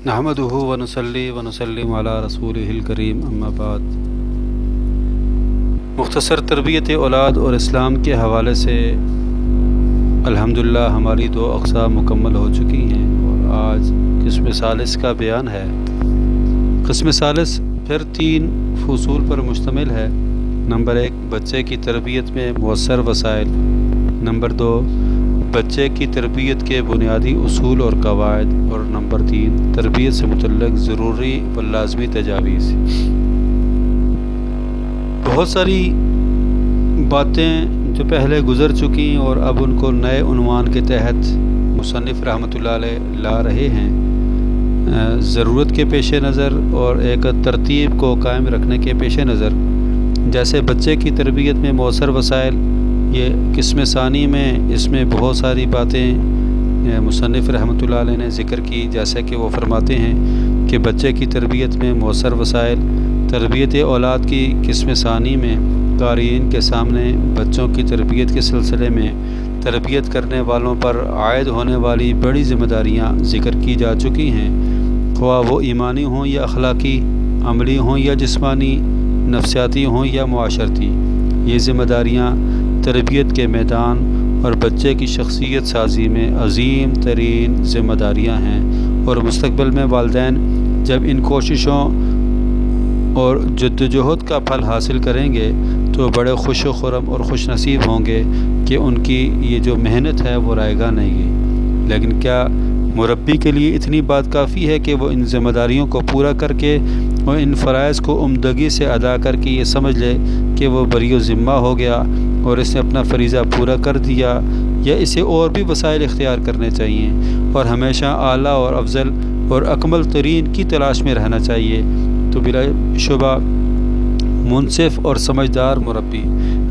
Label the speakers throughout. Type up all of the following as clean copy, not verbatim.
Speaker 1: نحمدہ ونصلی ونسلم علی رسولہ الکریم اما بعد۔ مختصر تربیت اولاد اور اسلام کے حوالے سے الحمدللہ ہماری 2 اقسام مکمل ہو چکی ہیں اور آج قسم ثالث کا بیان ہے۔ قسم ثالث پھر 3 فصول پر مشتمل ہے۔ نمبر 1 بچے کی تربیت میں مؤثر وسائل، نمبر 2 بچے کی تربیت کے بنیادی اصول اور قواعد، اور نمبر 3 تربیت سے متعلق ضروری و لازمی تجاویز۔ بہت ساری باتیں جو پہلے گزر چکی اور اب ان کو نئے عنوان کے تحت مصنف رحمۃ اللہ علیہ لا رہے ہیں، ضرورت کے پیش نظر اور ایک ترتیب کو قائم رکھنے کے پیش نظر۔ جیسے بچے کی تربیت میں مؤثر وسائل، یہ قسم ثانی میں اس میں بہت ساری باتیں مصنف رحمۃ اللہ علیہ نے ذکر کی، جیسے کہ وہ فرماتے ہیں کہ بچے کی تربیت میں مؤثر وسائل۔ تربیت اولاد کی قسم ثانی میں قارئین کے سامنے بچوں کی تربیت کے سلسلے میں تربیت کرنے والوں پر عائد ہونے والی بڑی ذمہ داریاں ذکر کی جا چکی ہیں، خواہ وہ ایمانی ہوں یا اخلاقی، عملی ہوں یا جسمانی، نفسیاتی ہوں یا معاشرتی۔ یہ ذمہ داریاں تربیت کے میدان اور بچے کی شخصیت سازی میں عظیم ترین ذمہ داریاں ہیں، اور مستقبل میں والدین جب ان کوششوں اور جدوجہد کا پھل حاصل کریں گے تو بڑے خوش و خرم اور خوش نصیب ہوں گے کہ ان کی یہ جو محنت ہے وہ رائے گاہ نہیں گئی۔ لیکن کیا مربی کے لیے اتنی بات کافی ہے کہ وہ ان ذمہ داریوں کو پورا کر کے اور ان فرائض کو عمدگی سے ادا کر کے یہ سمجھ لے کہ وہ بری و ذمہ ہو گیا اور اس نے اپنا فریضہ پورا کر دیا، یا اسے اور بھی وسائل اختیار کرنے چاہیے اور ہمیشہ اعلیٰ اور افضل اور اکمل ترین کی تلاش میں رہنا چاہیے؟ تو بلا شبہ منصف اور سمجھدار مربی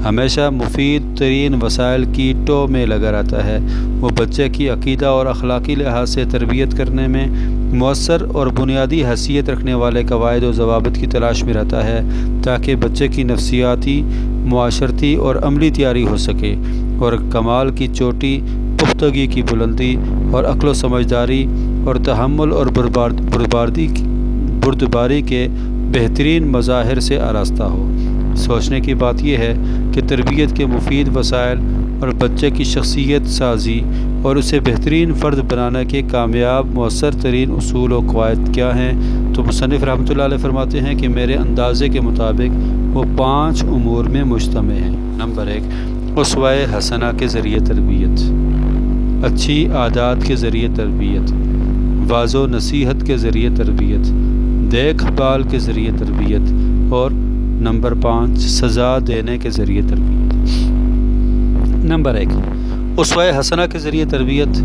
Speaker 1: ہمیشہ مفید ترین وسائل کی ٹو میں لگا رہتا ہے۔ وہ بچے کی عقیدہ اور اخلاقی لحاظ سے تربیت کرنے میں مؤثر اور بنیادی حیثیت رکھنے والے قواعد و ضوابط کی تلاش میں رہتا ہے، تاکہ بچے کی نفسیاتی، معاشرتی اور عملی تیاری ہو سکے اور کمال کی چوٹی، پختگی کی بلندی اور عقل و سمجھداری اور تحمل اور بردباری کے بہترین مظاہر سے آراستہ ہو۔ سوچنے کی بات یہ ہے کہ تربیت کے مفید وسائل اور بچے کی شخصیت سازی اور اسے بہترین فرد بنانے کے کامیاب مؤثر ترین اصول و قواعد کیا ہیں؟ تو مصنف رحمۃ اللہ علیہ فرماتے ہیں کہ میرے اندازے کے مطابق وہ 5 امور میں مجتمع ہیں۔ نمبر 1 اسوہ حسنہ کے ذریعے تربیت، اچھی عادات کے ذریعے تربیت، واعظ و نصیحت کے ذریعے تربیت، دیکھ بھال کے ذریعے تربیت، اور نمبر 5 سزا دینے کے ذریعے تربیت۔ نمبر 1 اسوہ حسنہ کے ذریعے تربیت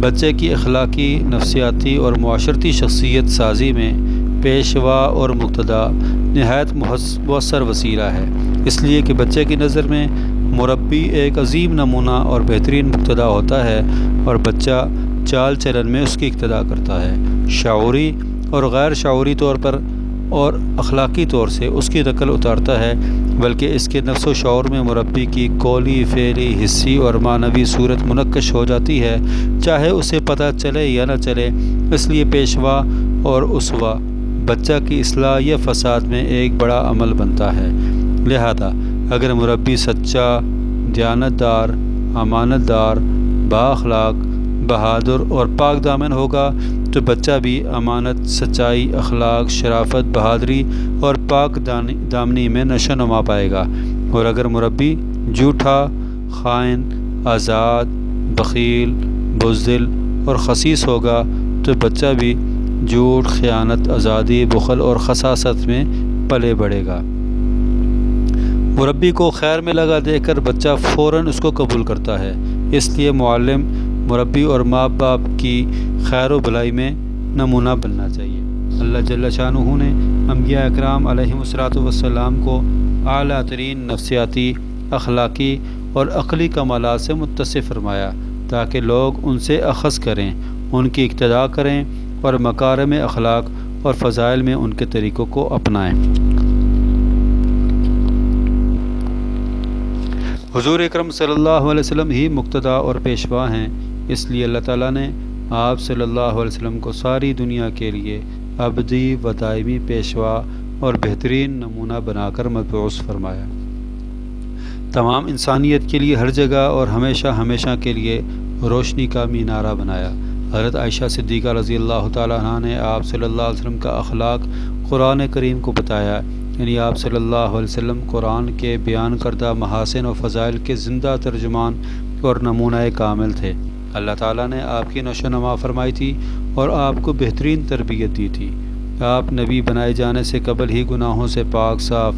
Speaker 1: بچے کی اخلاقی، نفسیاتی اور معاشرتی شخصیت سازی میں پیشوا اور مقتدا نہایت مؤثر وسیلہ ہے، اس لیے کہ بچے کی نظر میں مربی ایک عظیم نمونہ اور بہترین مقتدا ہوتا ہے، اور بچہ چال چلن میں اس کی اقتدا کرتا ہے، شعوری اور غیر شعوری طور پر اور اخلاقی طور سے اس کی نقل اتارتا ہے، بلکہ اس کے نفس و شعور میں مربی کی قولی، فعلی، حسی اور معنوی صورت منعکس ہو جاتی ہے، چاہے اسے پتہ چلے یا نہ چلے۔ اس لیے پیشوا اور اسوہ بچہ کی اصلاح یا فساد میں ایک بڑا عمل بنتا ہے۔ لہذا اگر مربی سچا، دیانت دار، امانت دار، بااخلاق، بہادر اور پاک دامن ہوگا تو بچہ بھی امانت، سچائی، اخلاق، شرافت، بہادری اور پاک دامنی میں نشو و نما پائے گا۔ اور اگر مربی جھوٹا، خائن، آزاد، بخیل، بزدل اور خسیس ہوگا تو بچہ بھی جھوٹ، خیانت، آزادی، بخل اور خساست میں پلے بڑھے گا۔ مربی کو خیر میں لگا دیکھ کر بچہ فوراً اس کو قبول کرتا ہے، اس لیے معلم، مربی اور ماں باپ کی خیر و بھلائی میں نمونہ بننا چاہیے۔ اللہ جل شانہ نے انبیاء اکرام علیہم الصلوۃ والسلام کو اعلیٰ ترین نفسیاتی، اخلاقی اور عقلی کمالات سے متصف فرمایا تاکہ لوگ ان سے اخذ کریں، ان کی اقتداء کریں اور مکارم اخلاق اور فضائل میں ان کے طریقوں کو اپنائیں۔ حضور اکرم صلی اللہ علیہ وسلم ہی مقتدا اور پیشوا ہیں، اس لیے اللہ تعالیٰ نے آپ صلی اللہ علیہ وسلم کو ساری دنیا کے لیے ابدی و دائمی پیشوا اور بہترین نمونہ بنا کر مبعوث فرمایا، تمام انسانیت کے لیے ہر جگہ اور ہمیشہ ہمیشہ کے لیے روشنی کا مینارہ بنایا۔ حضرت عائشہ صدیقہ رضی اللہ تعالیٰ عنہ نے آپ صلی اللہ علیہ وسلم کا اخلاق قرآن کریم کو بتایا، یعنی آپ صلی اللہ علیہ وسلم قرآن کے بیان کردہ محاسن و فضائل کے زندہ ترجمان اور نمونہ کامل تھے۔ اللہ تعالیٰ نے آپ کی نشو و نما فرمائی تھی اور آپ کو بہترین تربیت دی تھی۔ آپ نبی بنائے جانے سے قبل ہی گناہوں سے پاک صاف،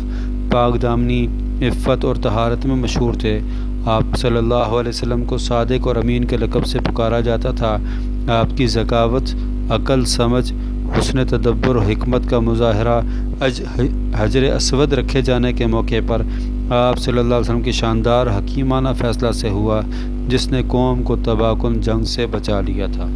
Speaker 1: پاک دامنی، عفت اور طہارت میں مشہور تھے۔ آپ صلی اللہ علیہ وسلم کو صادق اور امین کے لقب سے پکارا جاتا تھا۔ آپ کی ذکاوت، عقل، سمجھ، حسن تدبر و حکمت کا مظاہرہ حجر اسود رکھے جانے کے موقع پر آپ صلی اللہ علیہ وسلم کی شاندار حکیمانہ فیصلہ سے ہوا، جس نے قوم کو تباہ کن جنگ سے بچا لیا تھا۔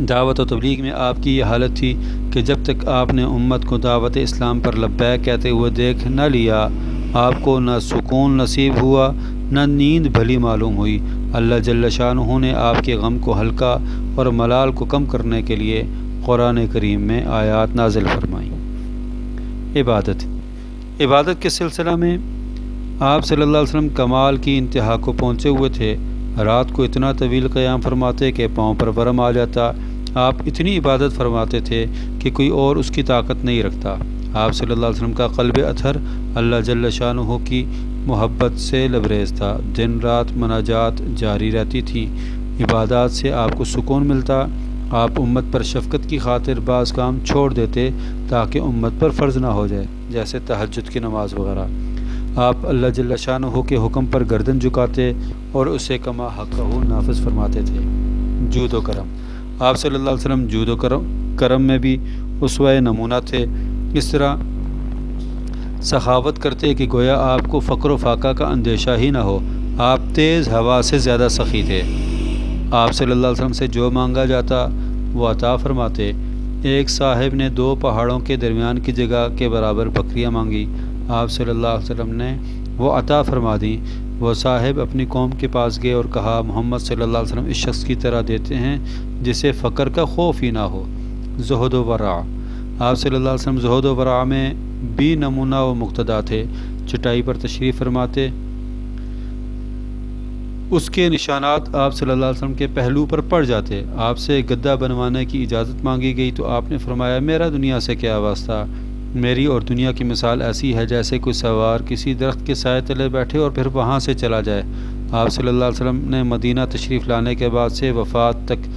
Speaker 1: دعوت و تبلیغ میں آپ کی یہ حالت تھی کہ جب تک آپ نے امت کو دعوت اسلام پر لبیک کہتے ہوئے دیکھ نہ لیا، آپ کو نہ سکون نصیب ہوا نہ نیند بھلی معلوم ہوئی۔ اللہ جل شانہ نے آپ کے غم کو ہلکا اور ملال کو کم کرنے کے لیے قرآن کریم میں آیات نازل فرمائیں۔ عبادت کے سلسلہ میں آپ صلی اللہ علیہ وسلم کمال کی انتہا کو پہنچے ہوئے تھے۔ رات کو اتنا طویل قیام فرماتے کہ پاؤں پر ورم آ جاتا۔ آپ اتنی عبادت فرماتے تھے کہ کوئی اور اس کی طاقت نہیں رکھتا۔ آپ صلی اللہ علیہ وسلم کا قلب اطہر اللہ جل شانہ کی محبت سے لبریز تھا۔ دن رات مناجات جاری رہتی تھی، عبادات سے آپ کو سکون ملتا۔ آپ امت پر شفقت کی خاطر بعض کام چھوڑ دیتے تاکہ امت پر فرض نہ ہو جائے، جیسے تہجد کی نماز وغیرہ۔ آپ اللہ جل شانہ کے حکم پر گردن جھکاتے اور اسے کما حقہ نافذ فرماتے تھے۔ جود و کرم، آپ صلی اللہ علیہ وسلم جود و کرم میں بھی اسوہ نمونہ تھے۔ اس طرح سخاوت کرتے کہ گویا آپ کو فقر و فاقہ کا اندیشہ ہی نہ ہو۔ آپ تیز ہوا سے زیادہ سخی تھے۔ آپ صلی اللہ علیہ وسلم سے جو مانگا جاتا وہ عطا فرماتے۔ ایک صاحب نے 2 پہاڑوں کے درمیان کی جگہ کے برابر بکریاں مانگی، آپ صلی اللہ علیہ وسلم نے وہ عطا فرما دیں۔ وہ صاحب اپنی قوم کے پاس گئے اور کہا، محمد صلی اللہ علیہ وسلم اس شخص کی طرح دیتے ہیں جسے فقر کا خوف ہی نہ ہو۔ زہد و ورع، آپ صلی اللہ علیہ وسلم زہد و ورع میں بھی نمونہ و مقتدا تھے۔ چٹائی پر تشریف فرماتے، اس کے نشانات آپ صلی اللہ علیہ وسلم کے پہلو پر پڑ جاتے۔ آپ سے گدا بنوانے کی اجازت مانگی گئی تو آپ نے فرمایا، میرا دنیا سے کیا واسطہ؟ میری اور دنیا کی مثال ایسی ہے جیسے کوئی سوار کسی درخت کے سائے تلے بیٹھے اور پھر وہاں سے چلا جائے۔ آپ صلی اللہ علیہ وسلم نے مدینہ تشریف لانے کے بعد سے وفات تک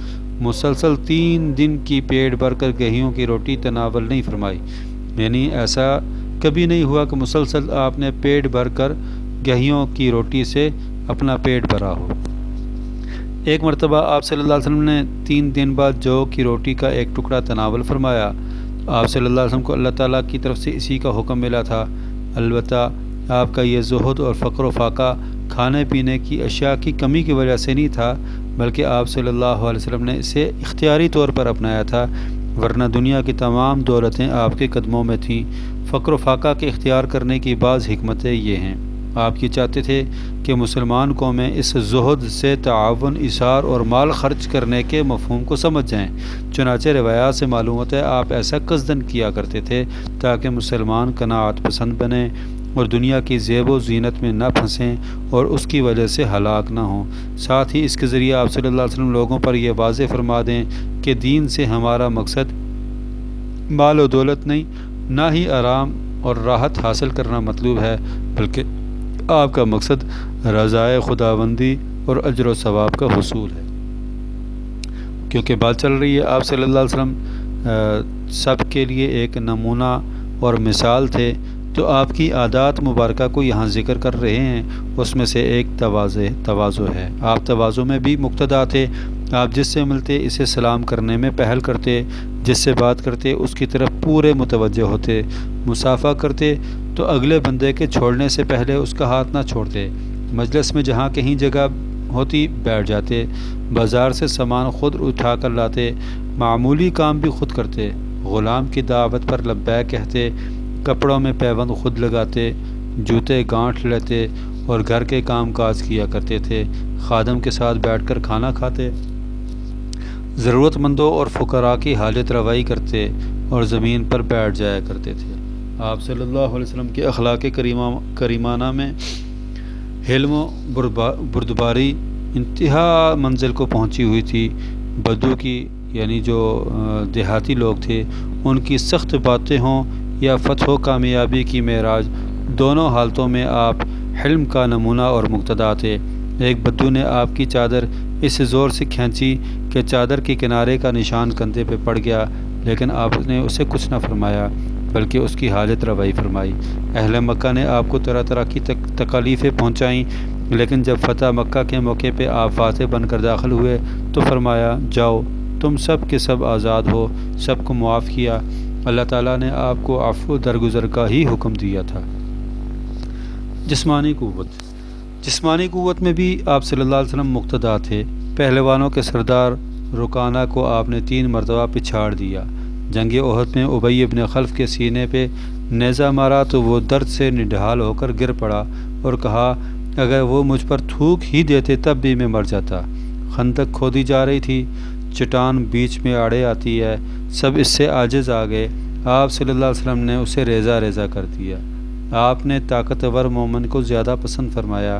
Speaker 1: مسلسل 3 دن کی پیٹ بھر کر گیہوں کی روٹی تناول نہیں فرمائی، یعنی ایسا کبھی نہیں ہوا کہ مسلسل آپ نے پیٹ بھر کر گیہوں کی روٹی سے اپنا پیٹ بھرا ہو۔ ایک مرتبہ آپ صلی اللہ علیہ وسلم نے 3 دن بعد جو کی روٹی کا ایک ٹکڑا تناول فرمایا۔ آپ صلی اللہ علیہ وسلم کو اللہ تعالیٰ کی طرف سے اسی کا حکم ملا تھا۔ البتہ آپ کا یہ زہد اور فقر و فاقہ کھانے پینے کی اشیاء کی کمی کی وجہ سے نہیں تھا، بلکہ آپ صلی اللہ علیہ وسلم نے اسے اختیاری طور پر اپنایا تھا، ورنہ دنیا کی تمام دولتیں آپ کے قدموں میں تھیں۔ فقر و فاقہ کے اختیار کرنے کی بعض حکمتیں یہ ہیں۔ آپ یہ چاہتے تھے کہ مسلمان قومیں اس زہد سے تعاون، ایثار اور مال خرچ کرنے کے مفہوم کو سمجھ جائیں۔ چنانچہ روایات سے معلوم ہوتا ہے آپ ایسا قصداً کیا کرتے تھے تاکہ مسلمان قناعت پسند بنیں اور دنیا کی زیب و زینت میں نہ پھنسیں اور اس کی وجہ سے ہلاک نہ ہوں۔ ساتھ ہی اس کے ذریعے آپ صلی اللہ علیہ وسلم لوگوں پر یہ واضح فرما دیں کہ دین سے ہمارا مقصد مال و دولت نہیں، نہ ہی آرام اور راحت حاصل کرنا مطلوب ہے، بلکہ آپ کا مقصد رضائے خداوندی اور اجر و ثواب کا حصول ہے۔ کیونکہ بات چل رہی ہے آپ صلی اللہ علیہ وسلم سب کے لیے ایک نمونہ اور مثال تھے، تو آپ کی عادات مبارکہ کو یہاں ذکر کر رہے ہیں۔ اس میں سے ایک تواضع ہے۔ آپ تواضع میں بھی مقتدا تھے۔ آپ جس سے ملتے اسے سلام کرنے میں پہل کرتے، جس سے بات کرتے اس کی طرف پورے متوجہ ہوتے، مصافحہ کرتے تو اگلے بندے کے چھوڑنے سے پہلے اس کا ہاتھ نہ چھوڑتے، مجلس میں جہاں کہیں جگہ ہوتی بیٹھ جاتے، بازار سے سامان خود اٹھا کر لاتے، معمولی کام بھی خود کرتے، غلام کی دعوت پر لبیک کہتے، کپڑوں میں پیوند خود لگاتے، جوتے گانٹھ لیتے اور گھر کے کام کاج کیا کرتے تھے، خادم کے ساتھ بیٹھ کر کھانا کھاتے، ضرورت مندوں اور فقراء کی حاجت روائی کرتے اور زمین پر بیٹھ جایا کرتے تھے۔ آپ صلی اللہ علیہ وسلم کے اخلاق کریمانہ میں حلم و بردباری انتہا منزل کو پہنچی ہوئی تھی۔ بدو کی یعنی جو دیہاتی لوگ تھے، ان کی سخت باتیں ہوں یا فتح و کامیابی کی معراج، دونوں حالتوں میں آپ حلم کا نمونہ اور مقتدا تھے۔ ایک بدو نے آپ کی چادر اس زور سے کھینچی کہ چادر کے کنارے کا نشان کندھے پہ پڑ گیا، لیکن آپ نے اسے کچھ نہ فرمایا بلکہ اس کی حاجت روائی فرمائی۔ اہل مکہ نے آپ کو طرح طرح کی تکالیفیں پہنچائیں، لیکن جب فتح مکہ کے موقع پہ آپ فاتح بن کر داخل ہوئے تو فرمایا، جاؤ تم سب کے سب آزاد ہو، سب کو معاف کیا۔ اللہ تعالیٰ نے آپ کو عفو درگزر کا ہی حکم دیا تھا۔ جسمانی قوت میں بھی آپ صلی اللہ علیہ وسلم مقتدا تھے۔ پہلوانوں کے سردار رکانہ کو آپ نے 3 مرتبہ پچھاڑ دیا۔ جنگ احد میں ابی بن خلف کے سینے پہ نیزہ مارا تو وہ درد سے نڈھال ہو کر گر پڑا اور کہا، اگر وہ مجھ پر تھوک ہی دیتے تب بھی میں مر جاتا۔ خندق کھودی جا رہی تھی، چٹان بیچ میں آڑے آتی ہے، سب اس سے عاجز آ گئے۔ آپ صلی اللہ علیہ وسلم نے اسے ریزہ ریزہ کر دیا۔ آپ نے طاقتور مومن کو زیادہ پسند فرمایا۔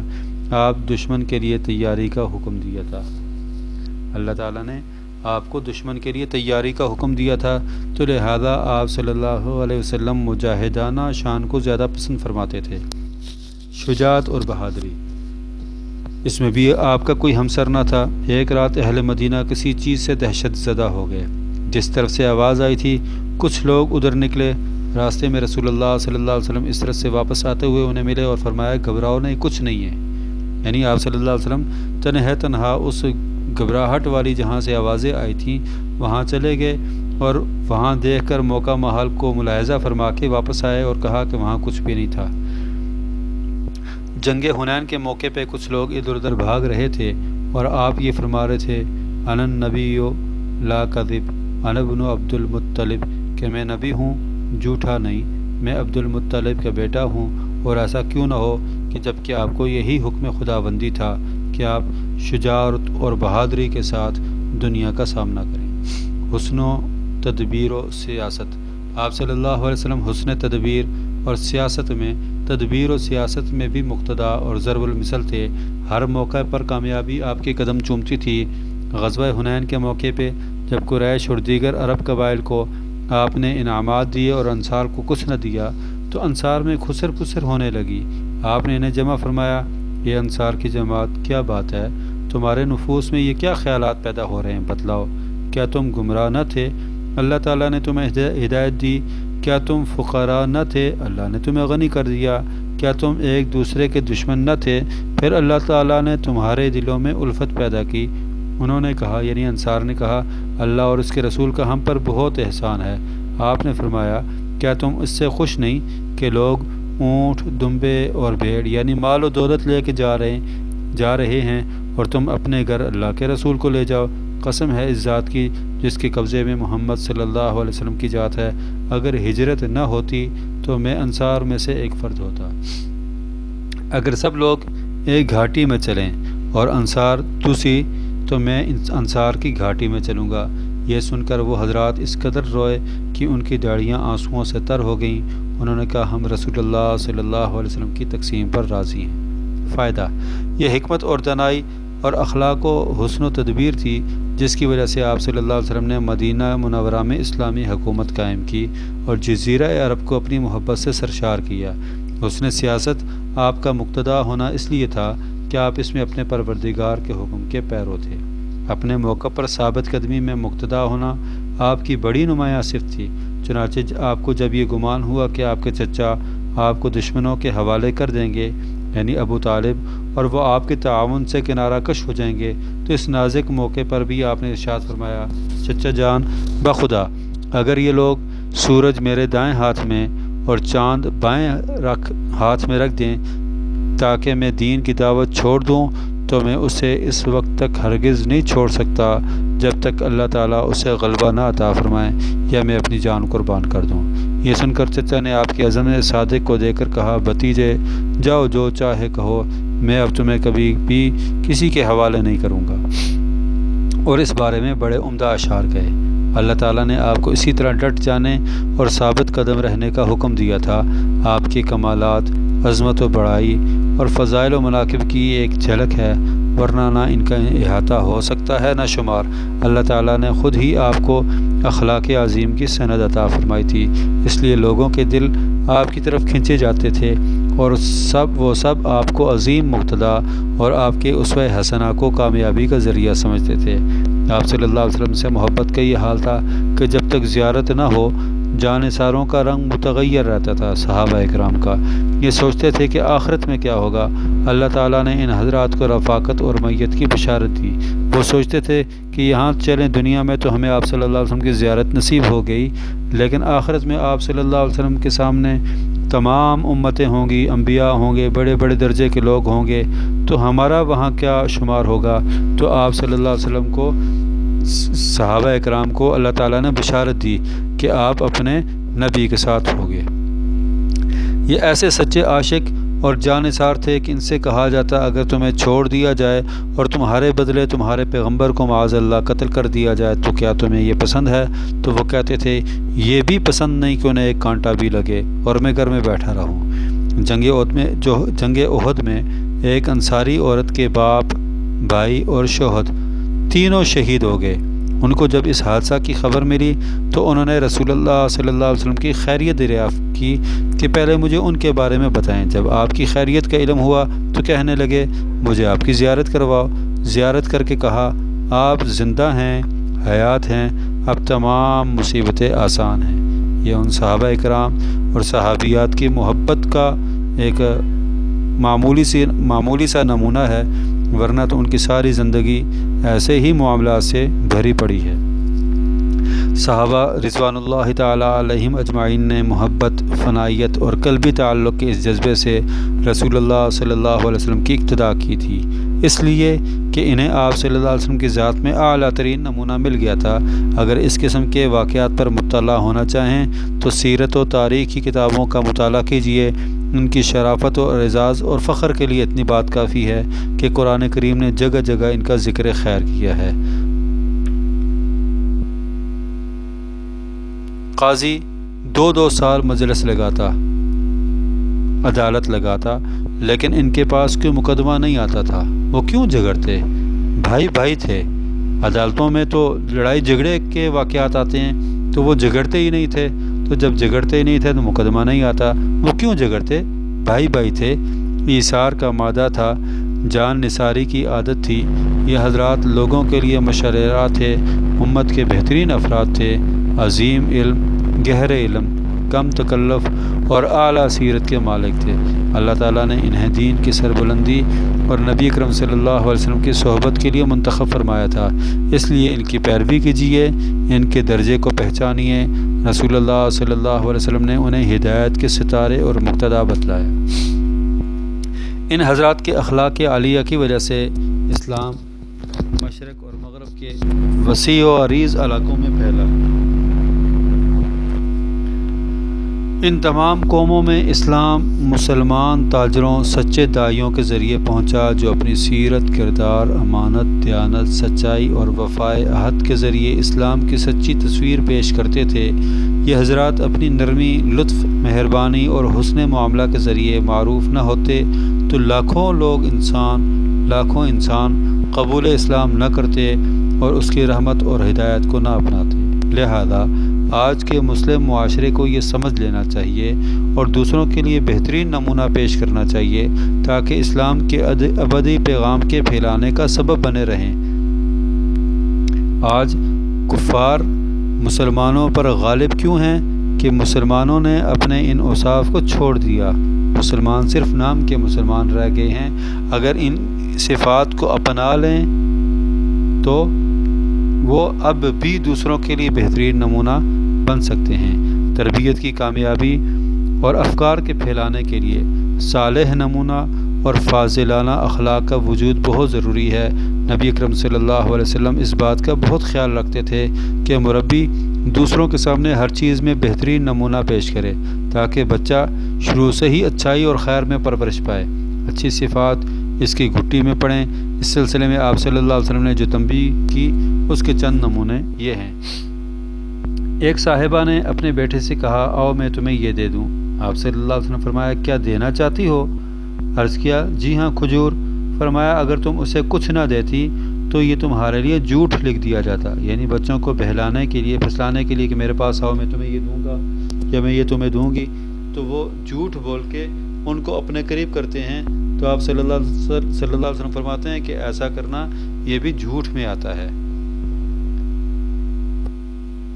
Speaker 1: آپ دشمن کے لیے تیاری کا حکم دیا تھا۔ اللہ تعالیٰ نے آپ کو دشمن کے لیے تیاری کا حکم دیا تھا، تو لہذا آپ صلی اللہ علیہ وسلم مجاہدانہ شان کو زیادہ پسند فرماتے تھے۔ شجاعت اور بہادری، اس میں بھی آپ کا کوئی ہمسر نہ تھا۔ ایک رات اہل مدینہ کسی چیز سے دہشت زدہ ہو گئے۔ جس طرف سے آواز آئی تھی کچھ لوگ ادھر نکلے۔ راستے میں رسول اللہ صلی اللہ علیہ وسلم اس طرف سے واپس آتے ہوئے انہیں ملے اور فرمایا، گھبراؤ نہیں، کچھ نہیں ہے۔ یعنی آپ صلی اللہ علیہ وسلم تنہا اس گھبراہٹ والی جہاں سے آوازیں آئی تھیں وہاں چلے گئے اور وہاں دیکھ کر موقع محال کو ملاحظہ فرما کے واپس آئے اور کہا کہ وہاں کچھ بھی نہیں تھا۔ جنگ حنین کے موقع پہ کچھ لوگ ادھر ادھر بھاگ رہے تھے اور آپ یہ فرما رہے تھے، انا النبی لا کذب، انا ابن عبد المطلب، کہ میں نبی ہوں، جھوٹا نہیں، میں عبد المطلب کا بیٹا ہوں، اور ایسا کیوں نہ ہو کہ جب کہ آپ کو یہی حکم خداوندی تھا کہ آپ شجاعت اور بہادری کے ساتھ دنیا کا سامنا کریں۔ حسن و تدبیر و سیاست، آپ صلی اللہ علیہ وسلم حسن تدبیر اور سیاست میں، تدبیر و سیاست میں بھی مقتدا اور ضرب المثل تھے۔ ہر موقع پر کامیابی آپ کے قدم چومتی تھی۔ غزوہ حنین کے موقع پہ جب قریش اور دیگر عرب قبائل کو آپ نے انعامات دیے اور انصار کو کچھ نہ دیا تو انصار میں خسر پسر ہونے لگی۔ آپ نے انہیں جمع فرمایا، یہ انصار کی جماعت، کیا بات ہے؟ تمہارے نفوس میں یہ کیا خیالات پیدا ہو رہے ہیں؟ بتلاؤ، کیا تم گمراہ نہ تھے؟ اللہ تعالیٰ نے تمہیں ہدایت دی۔ کیا تم فقراء نہ تھے؟ اللہ نے تمہیں غنی کر دیا۔ کیا تم ایک دوسرے کے دشمن نہ تھے؟ پھر اللہ تعالیٰ نے تمہارے دلوں میں الفت پیدا کی۔ انہوں نے کہا، یعنی انصار نے کہا، اللہ اور اس کے رسول کا ہم پر بہت احسان ہے۔ آپ نے فرمایا، کیا تم اس سے خوش نہیں کہ لوگ اونٹ، دمبے اور بھیڑ یعنی مال و دولت لے کے جا رہے ہیں اور تم اپنے گھر اللہ کے رسول کو لے جاؤ؟ قسم ہے اس ذات کی جس کے قبضے میں محمد صلی اللہ علیہ وسلم کی ذات ہے، اگر ہجرت نہ ہوتی تو میں انصار میں سے ایک فرد ہوتا۔ اگر سب لوگ ایک گھاٹی میں چلیں اور انصار دوسری تو میں انصار کی گھاٹی میں چلوں گا۔ یہ سن کر وہ حضرات اس قدر روئے کہ ان کی داڑھیاں آنسوؤں سے تر ہو گئیں۔ انہوں نے کہا، ہم رسول اللہ صلی اللہ علیہ وسلم کی تقسیم پر راضی ہیں۔ فائدہ، یہ حکمت اور دانائی اور اخلاق و حسن و تدبیر تھی جس کی وجہ سے آپ صلی اللہ علیہ وسلم نے مدینہ منورہ میں اسلامی حکومت قائم کی اور جزیرہ عرب کو اپنی محبت سے سرشار کیا۔ حسن سیاست آپ کا مقتدا ہونا اس لیے تھا کہ آپ اس میں اپنے پروردگار کے حکم کے پیرو تھے۔ اپنے موقع پر ثابت قدمی میں مقتدا ہونا آپ کی بڑی نمایاں صفت تھی۔ چنانچہ آپ کو جب یہ گمان ہوا کہ آپ کے چچا آپ کو دشمنوں کے حوالے کر دیں گے، یعنی ابو طالب، اور وہ آپ کے تعاون سے کنارہ کش ہو جائیں گے، تو اس نازک موقع پر بھی آپ نے ارشاد فرمایا، چچا جان، بخدا اگر یہ لوگ سورج میرے دائیں ہاتھ میں اور چاند بائیں ہاتھ میں رکھ دیں تاکہ میں دین کی دعوت چھوڑ دوں تو میں اسے اس وقت تک ہرگز نہیں چھوڑ سکتا جب تک اللہ تعالیٰ اسے غلبہ نہ عطا فرمائے یا میں اپنی جان قربان کر دوں۔ یہ سن کر چچا نے آپ کے عزم صادق کو دیکھ کر کہا، بھتیجے جاؤ، جو چاہے کہو، میں اب تمہیں کبھی بھی کسی کے حوالے نہیں کروں گا۔ اور اس بارے میں بڑے عمدہ اشعار کہے۔ اللہ تعالیٰ نے آپ کو اسی طرح ڈٹ جانے اور ثابت قدم رہنے کا حکم دیا تھا۔ آپ کے کمالات، عظمت و بڑائی اور فضائل و مناقب کی ایک جھلک ہے، ورنہ نہ ان کا احاطہ ہو سکتا ہے نہ شمار۔ اللہ تعالیٰ نے خود ہی آپ کو اخلاق عظیم کی سند عطا فرمائی تھی، اس لیے لوگوں کے دل آپ کی طرف کھنچے جاتے تھے اور وہ سب آپ کو عظیم مقتدیٰ اور آپ کے اسوہ حسنہ کو کامیابی کا ذریعہ سمجھتے تھے۔ آپ صلی اللہ علیہ وسلم سے محبت کا یہ حال تھا کہ جب تک زیارت نہ ہو جانثاروں کا رنگ متغیر رہتا تھا۔ صحابہ اکرام کا یہ سوچتے تھے کہ آخرت میں کیا ہوگا۔ اللہ تعالیٰ نے ان حضرات کو رفاقت اور میت کی بشارت دی۔ وہ سوچتے تھے کہ یہاں چلیں دنیا میں تو ہمیں آپ صلی اللہ علیہ وسلم کی زیارت نصیب ہو گئی، لیکن آخرت میں آپ صلی اللہ علیہ وسلم کے سامنے تمام امتیں ہوں گی، انبیاء ہوں گے، بڑے بڑے درجے کے لوگ ہوں گے، تو ہمارا وہاں کیا شمار ہوگا؟ تو آپ صلی اللہ علیہ وسلم کو، صحابہ اکرام کو اللہ تعالیٰ نے بشارت دی کہ آپ اپنے نبی کے ساتھ ہوگے۔ یہ ایسے سچے عاشق اور جانثار تھے کہ ان سے کہا جاتا اگر تمہیں چھوڑ دیا جائے اور تمہارے بدلے تمہارے پیغمبر کو معاذ اللہ قتل کر دیا جائے تو کیا تمہیں یہ پسند ہے؟ تو وہ کہتے تھے یہ بھی پسند نہیں کہ انہیں ایک کانٹا بھی لگے اور میں گھر میں بیٹھا رہوں۔ جنگ احد میں ایک انصاری عورت کے باپ، بھائی اور شوہر تینوں شہید ہو گئے۔ ان کو جب اس حادثہ کی خبر ملی تو انہوں نے رسول اللہ صلی اللہ علیہ وسلم کی خیریت دریافت کی کہ پہلے مجھے ان کے بارے میں بتائیں۔ جب آپ کی خیریت کا علم ہوا تو کہنے لگے مجھے آپ کی زیارت کرواؤ۔ زیارت کر کے کہا آپ زندہ ہیں، حیات ہیں، اب تمام مصیبتیں آسان ہیں۔ یہ ان صحابہ اکرام اور صحابیات کی محبت کا ایک معمولی سا نمونہ ہے، ورنہ تو ان کی ساری زندگی ایسے ہی معاملات سے بھری پڑی ہے۔ صحابہ رضوان اللہ تعالیٰ علیہم اجمعین نے محبت، فنائیت اور قلبی تعلق کے اس جذبے سے رسول اللہ صلی اللہ علیہ وسلم کی اقتداء کی تھی، اس لیے کہ انہیں آپ صلی اللہ علیہ وسلم کی ذات میں اعلیٰ ترین نمونہ مل گیا تھا۔ اگر اس قسم کے واقعات پر مطلع ہونا چاہیں تو سیرت و تاریخ کی کتابوں کا مطالعہ کیجیے۔ ان کی شرافت و اعزاز اور فخر کے لیے اتنی بات کافی ہے کہ قرآن کریم نے جگہ جگہ ان کا ذکر خیر کیا ہے۔ قاضی 2 سال مجلس لگاتا، عدالت لگاتا، لیکن ان کے پاس کوئی مقدمہ نہیں آتا تھا۔ وہ کیوں جھگڑتے؟ بھائی تھے۔ عدالتوں میں تو لڑائی جھگڑے کے واقعات آتے ہیں، تو وہ جھگڑتے ہی نہیں تھے۔ تو جب جھگڑتے ہی نہیں تھے تو مقدمہ نہیں آتا۔ وہ کیوں جھگڑتے؟ بھائی تھے۔ ایثار کا مادہ تھا، جان نثاری کی عادت تھی۔ یہ حضرات لوگوں کے لیے مشرع تھے، امت کے بہترین افراد تھے، عظیم علم، گہرے علم، کم تکلف اور اعلیٰ سیرت کے مالک تھے۔ اللہ تعالیٰ نے انہیں دین کی سربلندی اور نبی اکرم صلی اللہ علیہ وسلم کی صحبت کے لیے منتخب فرمایا تھا، اس لیے ان کی پیروی کیجیے، ان کے درجے کو پہچانیے۔ رسول اللہ صلی اللہ علیہ وسلم نے انہیں ہدایت کے ستارے اور مقتدیٰ بتلایا۔ ان حضرات کے اخلاق عالیہ کی وجہ سے اسلام مشرق اور مغرب کے وسیع و عریض علاقوں میں پھیلا۔ ان تمام قوموں میں اسلام مسلمان تاجروں، سچے داعیوں کے ذریعے پہنچا جو اپنی سیرت، کردار، امانت، دیانت، سچائی اور وفائے عہد کے ذریعے اسلام کی سچی تصویر پیش کرتے تھے۔ یہ حضرات اپنی نرمی، لطف، مہربانی اور حسن معاملہ کے ذریعے معروف نہ ہوتے تو لاکھوں انسان قبول اسلام نہ کرتے اور اس کی رحمت اور ہدایت کو نہ اپناتے۔ لہذا آج کے مسلم معاشرے کو یہ سمجھ لینا چاہیے اور دوسروں کے لیے بہترین نمونہ پیش کرنا چاہیے تاکہ اسلام کے ابدی پیغام کے پھیلانے کا سبب بنے رہیں۔ آج کفار مسلمانوں پر غالب کیوں ہیں کہ مسلمانوں نے اپنے ان اوصاف کو چھوڑ دیا۔ مسلمان صرف نام کے مسلمان رہ گئے ہیں۔ اگر ان صفات کو اپنا لیں تو وہ اب بھی دوسروں کے لیے بہترین نمونہ بن سکتے ہیں۔ تربیت کی کامیابی اور افکار کے پھیلانے کے لیے صالح نمونہ اور فاضلانہ اخلاق کا وجود بہت ضروری ہے۔ نبی اکرم صلی اللہ علیہ وسلم اس بات کا بہت خیال رکھتے تھے کہ مربی دوسروں کے سامنے ہر چیز میں بہترین نمونہ پیش کرے تاکہ بچہ شروع سے ہی اچھائی اور خیر میں پرورش پائے۔ اچھی صفات اس کی گھٹی میں پڑیں، اس سلسلے میں آپ صلی اللہ علیہ وسلم نے جو تنبیہ کی اس کے چند نمونے یہ ہیں۔ ایک صاحبہ نے اپنے بیٹے سے کہا آؤ میں تمہیں یہ دے دوں۔ آپ صلی اللہ علیہ وسلم نے فرمایا کیا دینا چاہتی ہو؟ عرض کیا جی ہاں کھجور۔ فرمایا اگر تم اسے کچھ نہ دیتی تو یہ تمہارے لیے جھوٹ لکھ دیا جاتا، یعنی بچوں کو بہلانے کے لیے پھسلانے کے لیے کہ میرے پاس آؤ میں تمہیں یہ دوں گا یا میں یہ تمہیں دوں گی، تو وہ جھوٹ بول کے ان کو اپنے قریب کرتے ہیں۔ تو آپ صلی اللہ علیہ وسلم فرماتے ہیں کہ ایسا کرنا یہ بھی جھوٹ میں آتا ہے۔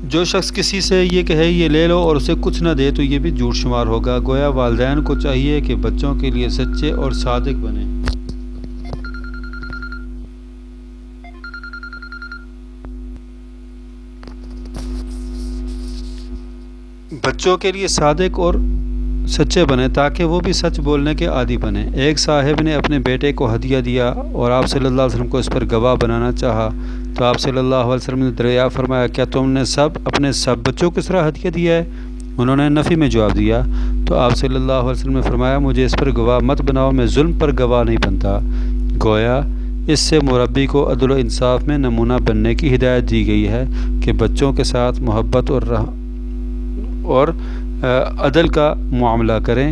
Speaker 1: جو شخص کسی سے یہ کہے یہ لے لو اور اسے کچھ نہ دے تو یہ بھی جھوٹ شمار ہوگا۔ گویا والدین کو چاہیے کہ بچوں کے لیے سچے اور صادق بنیں۔ بچوں کے لیے صادق اور سچے بنیں تاکہ وہ بھی سچ بولنے کے عادی بنیں۔ ایک صاحب نے اپنے بیٹے کو ہدیہ دیا اور آپ صلی اللہ علیہ وسلم کو اس پر گواہ بنانا چاہا تو آپ صلی اللہ علیہ وسلم نے دریافت فرمایا کیا تم نے اپنے سب بچوں کو اس طرح ہدیہ دیا ہے؟ انہوں نے نفی میں جواب دیا تو آپ صلی اللہ علیہ وسلم نے فرمایا مجھے اس پر گواہ مت بناؤ، میں ظلم پر گواہ نہیں بنتا۔ گویا اس سے مربی کو عدل و انصاف میں نمونہ بننے کی ہدایت دی گئی ہے کہ بچوں کے ساتھ محبت اور عدل کا معاملہ کریں۔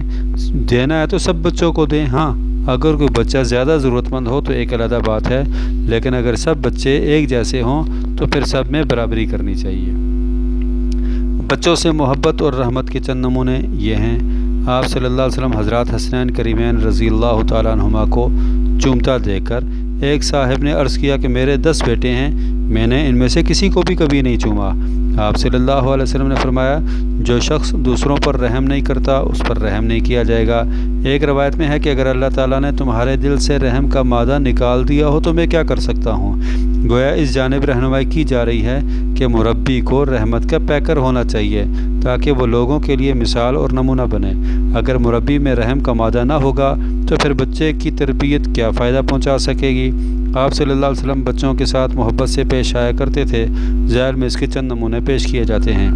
Speaker 1: دینا ہے تو سب بچوں کو دیں، ہاں اگر کوئی بچہ زیادہ ضرورت مند ہو تو ایک علیحدہ بات ہے، لیکن اگر سب بچے ایک جیسے ہوں تو پھر سب میں برابری کرنی چاہیے۔ بچوں سے محبت اور رحمت کے چند نمونے یہ ہیں۔ آپ صلی اللہ علیہ وسلم حضرات حسنین کریمین رضی اللہ تعالیٰ عنہما کو چومتا دیکھ کر ایک صاحب نے عرض کیا کہ میرے 10 بیٹے ہیں، میں نے ان میں سے کسی کو بھی کبھی نہیں چوما۔ آپ صلی اللہ علیہ وسلم نے فرمایا جو شخص دوسروں پر رحم نہیں کرتا اس پر رحم نہیں کیا جائے گا۔ ایک روایت میں ہے کہ اگر اللہ تعالیٰ نے تمہارے دل سے رحم کا مادہ نکال دیا ہو تو میں کیا کر سکتا ہوں؟ گویا اس جانب رہنمائی کی جا رہی ہے کہ مربی کو رحمت کا پیکر ہونا چاہیے تاکہ وہ لوگوں کے لیے مثال اور نمونہ بنے۔ اگر مربی میں رحم کا مادہ نہ ہوگا تو پھر بچے کی تربیت کیا فائدہ پہنچا سکے گی؟ آپ صلی اللہ علیہ وسلم بچوں کے ساتھ محبت سے پیش آیا کرتے تھے۔ ذیل میں اس کے چند نمونے پیش کیے جاتے ہیں۔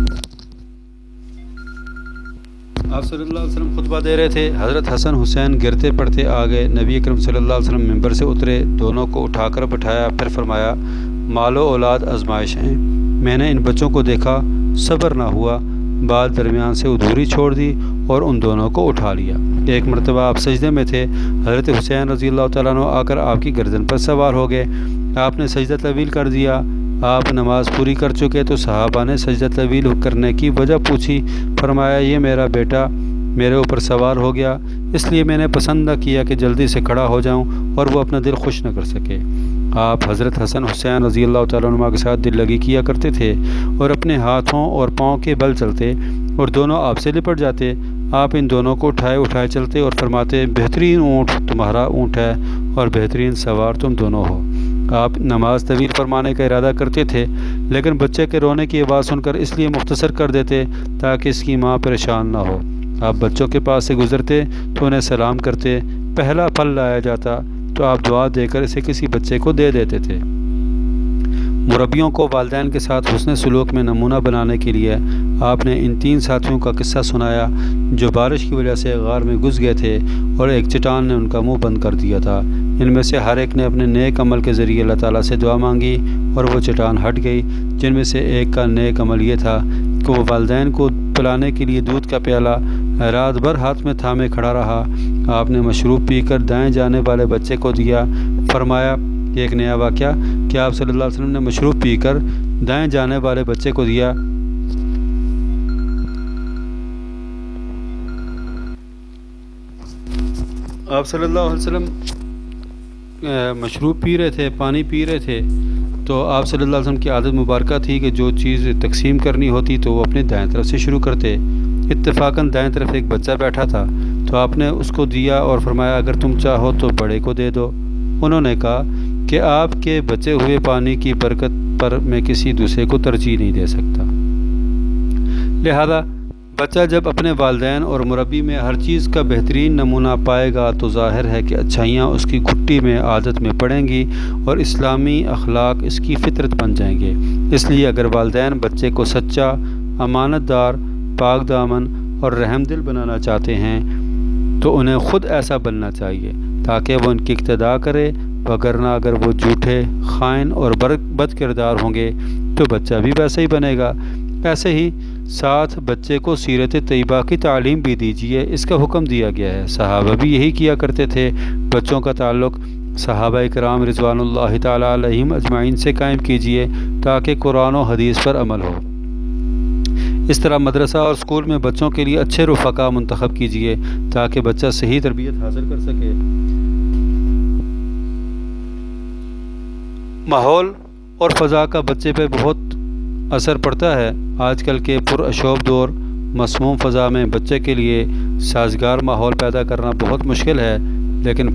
Speaker 1: آپ صلی اللہ علیہ وسلم خطبہ دے رہے تھے، حضرت حسن حسین گرتے پڑتے آ گئے، نبی اکرم صلی اللہ علیہ وسلم ممبر سے اترے، دونوں کو اٹھا کر بٹھایا، پھر فرمایا مال و اولاد آزمائش ہیں، میں نے ان بچوں کو دیکھا، صبر نہ ہوا، بات درمیان سے ادھوری چھوڑ دی اور ان دونوں کو اٹھا لیا۔ ایک مرتبہ آپ سجدے میں تھے، حضرت حسین رضی اللہ تعالیٰ عنہ آ کر آپ کی گردن پر سوار ہو گئے، آپ نے سجدہ طویل کر دیا۔ آپ نماز پوری کر چکے تو صحابہ نے سجدہ طویل کرنے کی وجہ پوچھی، فرمایا یہ میرا بیٹا میرے اوپر سوار ہو گیا، اس لیے میں نے پسند نہ کیا کہ جلدی سے کھڑا ہو جاؤں اور وہ اپنا دل خوش نہ کر سکے۔ آپ حضرت حسن حسین رضی اللہ تعالیٰ عنہ کے ساتھ دل لگی کیا کرتے تھے اور اپنے ہاتھوں اور پاؤں کے بل چلتے اور دونوں آپ سے لپٹ جاتے۔ آپ ان دونوں کو اٹھائے چلتے اور فرماتے بہترین اونٹ تمہارا اونٹ ہے اور بہترین سوار تم دونوں ہو۔ آپ نماز طویل فرمانے کا ارادہ کرتے تھے لیکن بچے کے رونے کی آواز سن کر اس لیے مختصر کر دیتے تاکہ اس کی ماں پریشان نہ ہو۔ آپ بچوں کے پاس سے گزرتے تو انہیں سلام کرتے، پہلا پھل لایا جاتا تو آپ دعا دے کر اسے کسی بچے کو دے دیتے تھے۔ مربیوں کو والدین کے ساتھ حسن سلوک میں نمونہ بنانے کے لیے آپ نے ان 3 ساتھیوں کا قصہ سنایا جو بارش کی وجہ سے غار میں گھس گئے تھے اور ایک چٹان نے ان کا منہ بند کر دیا تھا۔ ان میں سے ہر ایک نے اپنے نیک عمل کے ذریعے اللہ تعالیٰ سے دعا مانگی اور وہ چٹان ہٹ گئی، جن میں سے ایک کا نیک عمل یہ تھا کہ وہ والدین کو پلانے کے لیے دودھ کا پیالہ رات بھر ہاتھ میں تھامے کھڑا رہا۔ آپ نے مشروب پی کر دائیں جانے والے بچے کو دیا۔ فرمایا ایک نیا واقعہ کہ آپ صلی اللہ علیہ وسلم نے مشروب پی کر دائیں جانے والے بچے کو دیا۔ آپ صلی اللہ علیہ وسلم مشروب پی رہے تھے، پانی پی رہے تھے، تو آپ صلی اللہ علیہ وسلم کی عادت مبارکہ تھی کہ جو چیز تقسیم کرنی ہوتی تو وہ اپنے دائیں طرف سے شروع کرتے۔ اتفاقاً دائیں طرف ایک بچہ بیٹھا تھا تو آپ نے اس کو دیا اور فرمایا اگر تم چاہو تو بڑے کو دے دو۔ انہوں نے کہا کہ آپ کے بچے ہوئے پانی کی برکت پر میں کسی دوسرے کو ترجیح نہیں دے سکتا۔ لہذا بچہ جب اپنے والدین اور مربی میں ہر چیز کا بہترین نمونہ پائے گا تو ظاہر ہے کہ اچھائیاں اس کی گھٹی میں عادت میں پڑیں گی اور اسلامی اخلاق اس کی فطرت بن جائیں گے۔ اس لیے اگر والدین بچے کو سچا، امانت دار، پاک دامن اور رحم دل بنانا چاہتے ہیں تو انہیں خود ایسا بننا چاہیے تاکہ وہ ان کی اقتداء کرے وگرنہ اگر وہ جھوٹے، خائن اور بد کردار ہوں گے تو بچہ بھی ویسا ہی بنے گا۔ ایسے ہی ساتھ بچے کو سیرت طیبہ کی تعلیم بھی دیجیے، اس کا حکم دیا گیا ہے۔ صحابہ بھی یہی کیا کرتے تھے۔ بچوں کا تعلق صحابہ کرام رضوان اللہ تعالیٰ علیہم اجمعین سے قائم کیجیے تاکہ قرآن و حدیث پر عمل ہو۔ اس طرح مدرسہ اور اسکول میں بچوں کے لیے اچھے رفقا منتخب کیجیے تاکہ بچہ صحیح تربیت حاصل کر سکے۔ ماحول اور فضا کا بچے پہ بہت اثر پڑتا ہے۔ آج کل کے پرشور دور مسموم فضا میں بچے کے لیے سازگار ماحول پیدا کرنا بہت مشکل ہے، لیکن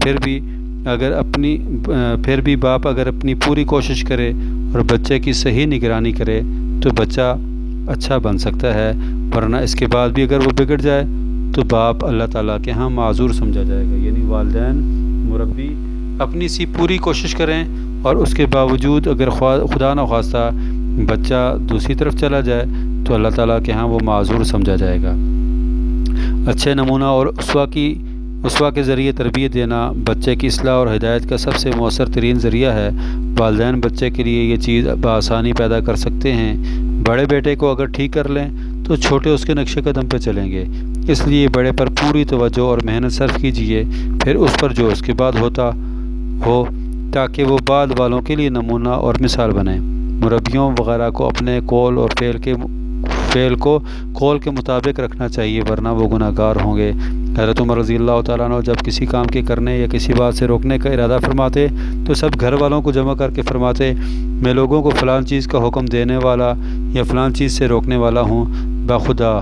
Speaker 1: پھر بھی باپ اگر اپنی پوری کوشش کرے اور بچے کی صحیح نگرانی کرے تو بچہ اچھا بن سکتا ہے، ورنہ اس کے بعد بھی اگر وہ بگڑ جائے تو باپ اللہ تعالیٰ کے ہاں معذور سمجھا جائے گا۔ یعنی والدین، مربی اپنی سی پوری کوشش کریں اور اس کے باوجود اگر خدا نخواستہ بچہ دوسری طرف چلا جائے تو اللہ تعالیٰ کے ہاں وہ معذور سمجھا جائے گا۔ اچھے نمونہ اور اسوہ کے ذریعے تربیت دینا بچے کی اصلاح اور ہدایت کا سب سے مؤثر ترین ذریعہ ہے۔ والدین بچے کے لیے یہ چیز بآسانی پیدا کر سکتے ہیں۔ بڑے بیٹے کو اگر ٹھیک کر لیں تو چھوٹے اس کے نقش قدم پہ چلیں گے، اس لیے بڑے پر پوری توجہ اور محنت صرف کیجیے، پھر اس پر جو اس کے بعد ہوتا ہو تاکہ وہ بعد والوں کے لیے نمونہ اور مثال بنے۔ مربیوں وغیرہ کو اپنے قول اور فعل کو قول کے مطابق رکھنا چاہیے، ورنہ وہ گناہ گار ہوں گے۔ حضرت عمر رضی اللہ تعالیٰ عنہ جب کسی کام کے کرنے یا کسی بات سے روکنے کا ارادہ فرماتے تو سب گھر والوں کو جمع کر کے فرماتے، میں لوگوں کو فلاں چیز کا حکم دینے والا یا فلاں چیز سے روکنے والا ہوں، بخدا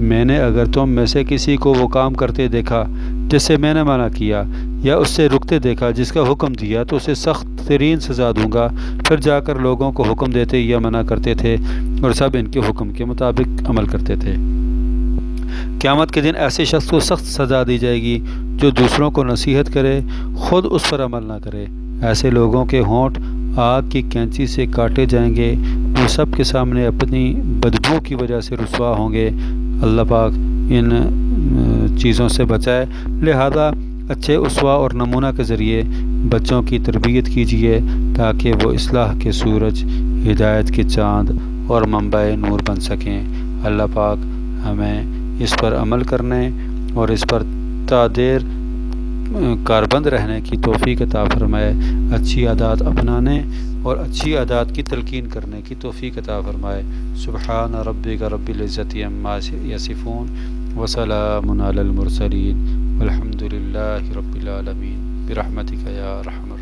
Speaker 1: میں نے اگر تم میں سے کسی کو وہ کام کرتے دیکھا جس سے میں نے منع کیا یا اس سے رکتے دیکھا جس کا حکم دیا تو اسے سخت ترین سزا دوں گا۔ پھر جا کر لوگوں کو حکم دیتے یا منع کرتے تھے اور سب ان کے حکم کے مطابق عمل کرتے تھے۔ قیامت کے دن ایسے شخص کو سخت سزا دی جائے گی جو دوسروں کو نصیحت کرے، خود اس پر عمل نہ کرے۔ ایسے لوگوں کے ہونٹ آگ کی کینچی سے کاٹے جائیں گے، وہ سب کے سامنے اپنی بدبو کی وجہ سے رسوا ہوں گے۔ اللہ پاک ان چیزوں سے بچائے، لہذا اچھے اسوہ اور نمونہ کے ذریعے بچوں کی تربیت کیجیے تاکہ وہ اصلاح کے سورج، ہدایت کے چاند اور منبع نور بن سکیں۔ اللہ پاک ہمیں اس پر عمل کرنے اور اس پر تا دیر کاربند رہنے کی توفیق عطا فرمائے، اچھی عادات اپنانے اور اچھی عادات کی تلقین کرنے کی توفیق عطا فرمائے۔ سبحان ربک رب العزت عما یصفون وسلام علی المرسلین والحمد للہ رب العالمین برحمتک یا ارحم